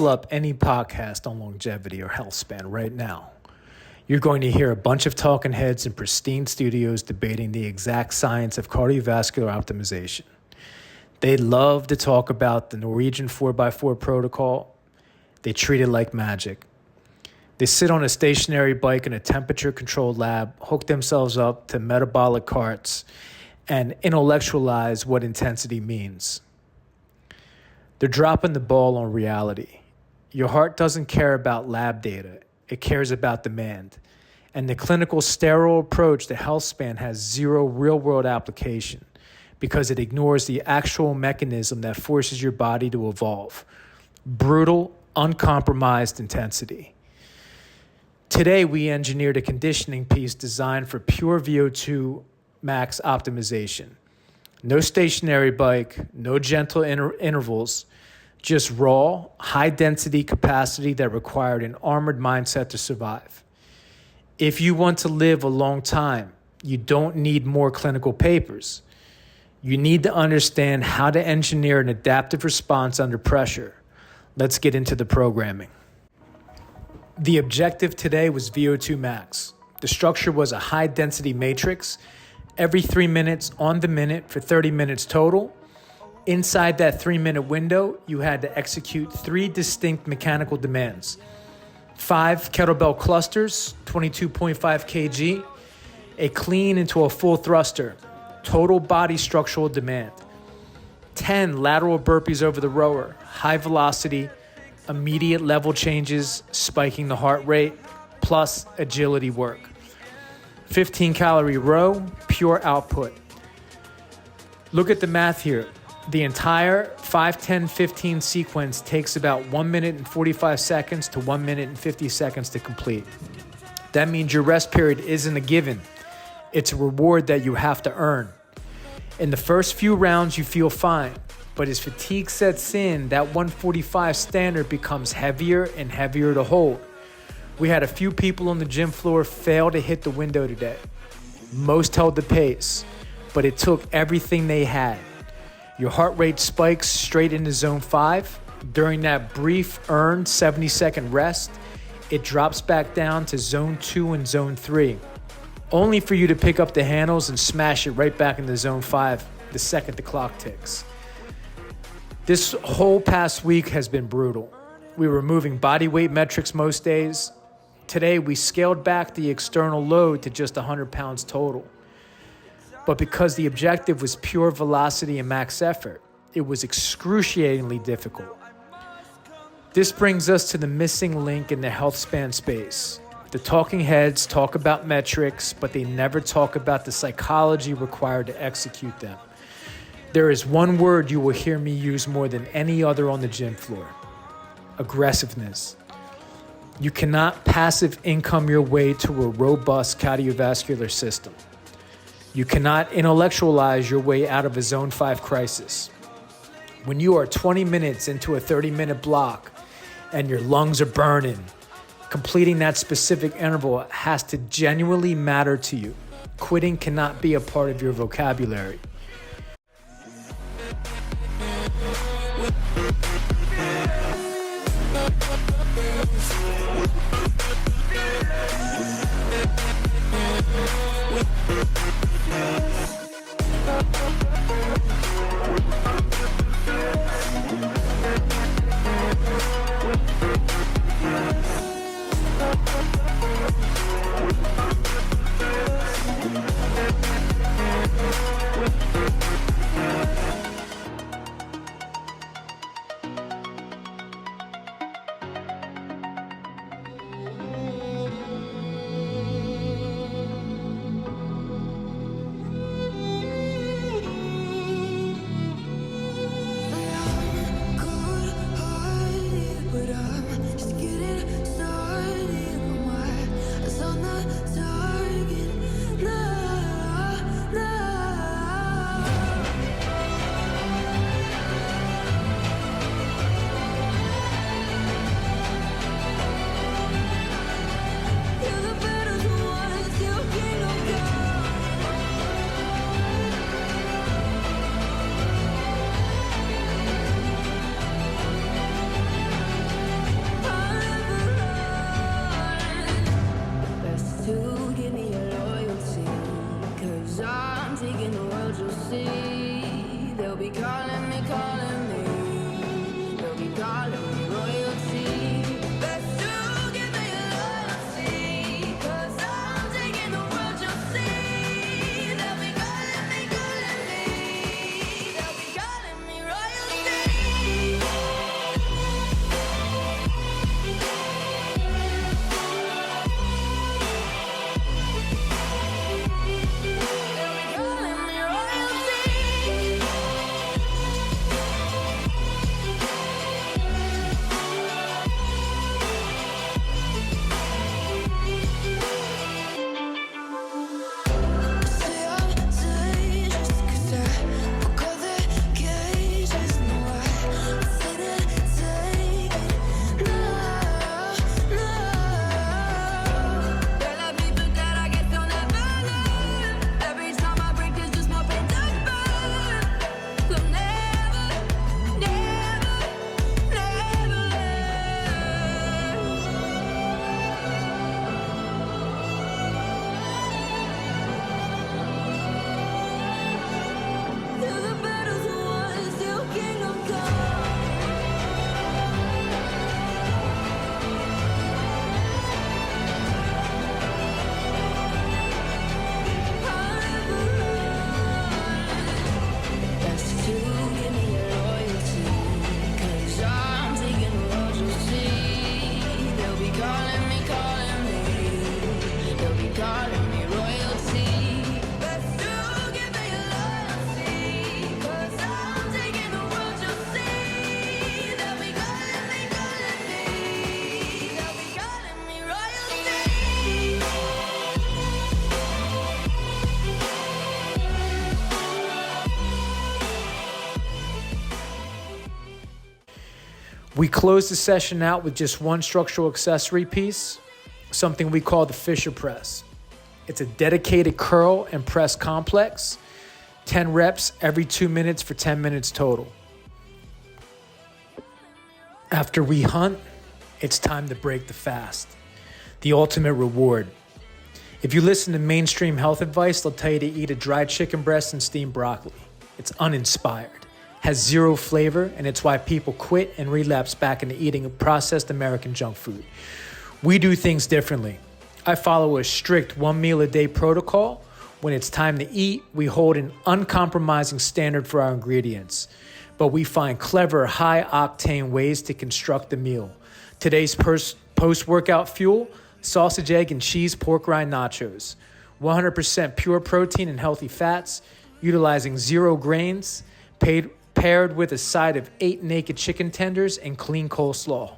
pull up any podcast on longevity or health span right now, you're going to hear a bunch of talking heads in pristine studios debating the exact science of cardiovascular optimization. They love to talk about the Norwegian 4x4 protocol. They treat it like magic. They sit on a stationary bike in a temperature-controlled lab, hook themselves up to metabolic carts, and intellectualize what intensity means. They're dropping the ball on reality. Your heart doesn't care about lab data. It cares about demand. And the clinical sterile approach to health span has zero real-world application because it ignores the actual mechanism that forces your body to evolve. Brutal, uncompromised intensity. Today, we engineered a conditioning piece designed for pure VO2 max optimization. No stationary bike, no gentle intervals, just raw, high-density capacity that required an armored mindset to survive. If you want to live a long time, you don't need more clinical papers. You need to understand how to engineer an adaptive response under pressure. Let's get into the programming. The objective today was VO2 max. The structure was a high-density matrix, every 3 minutes on the minute for 30 minutes total. Inside that 3-minute window, you had to execute 3 distinct mechanical demands. 5 kettlebell clusters, 22.5 kg, a clean into a full thruster, total body structural demand. 10 lateral burpees over the rower, high velocity, immediate level changes, spiking the heart rate, plus agility work. 15 calorie row, pure output. Look at the math here. The entire 5, 10, 15 sequence takes about 1 minute and 45 seconds to 1 minute and 50 seconds to complete. That means your rest period isn't a given. It's a reward that you have to earn. In the first few rounds, you feel fine, but as fatigue sets in, that 145 standard becomes heavier and heavier to hold. We had a few people on the gym floor fail to hit the window today. Most held the pace, but it took everything they had. Your heart rate spikes straight into zone 5. During that brief earned 70-second rest, it drops back down to zone 2 and zone 3, only for you to pick up the handles and smash it right back into zone 5 the second the clock ticks. This whole past week has been brutal. We were moving body weight metrics most days. Today, we scaled back the external load to just 100 pounds total. But because the objective was pure velocity and max effort, it was excruciatingly difficult. This brings us to the missing link in the health span space. The talking heads talk about metrics, but they never talk about the psychology required to execute them. There is one word you will hear me use more than any other on the gym floor: aggressiveness. You cannot passive income your way to a robust cardiovascular system. You cannot intellectualize your way out of a zone 5 crisis. When you are 20 minutes into a 30-minute block and your lungs are burning, completing that specific interval has to genuinely matter to you. Quitting cannot be a part of your vocabulary. We close the session out with just one structural accessory piece, something we call the Fisher press. It's a dedicated curl and press complex, 10 reps every 2 minutes for 10 minutes total. After we hunt, it's time to break the fast, the ultimate reward. If you listen to mainstream health advice, they'll tell you to eat a dried chicken breast and steamed broccoli. It's uninspired, has zero flavor, and it's why people quit and relapse back into eating processed American junk food. We do things differently. I follow a strict 1 meal a day protocol. When it's time to eat, we hold an uncompromising standard for our ingredients, but we find clever, high-octane ways to construct the meal. Today's post-workout fuel, sausage, egg, and cheese pork rind nachos. 100% pure protein and healthy fats, utilizing 0 grains, paired with a side of 8 naked chicken tenders and clean coleslaw.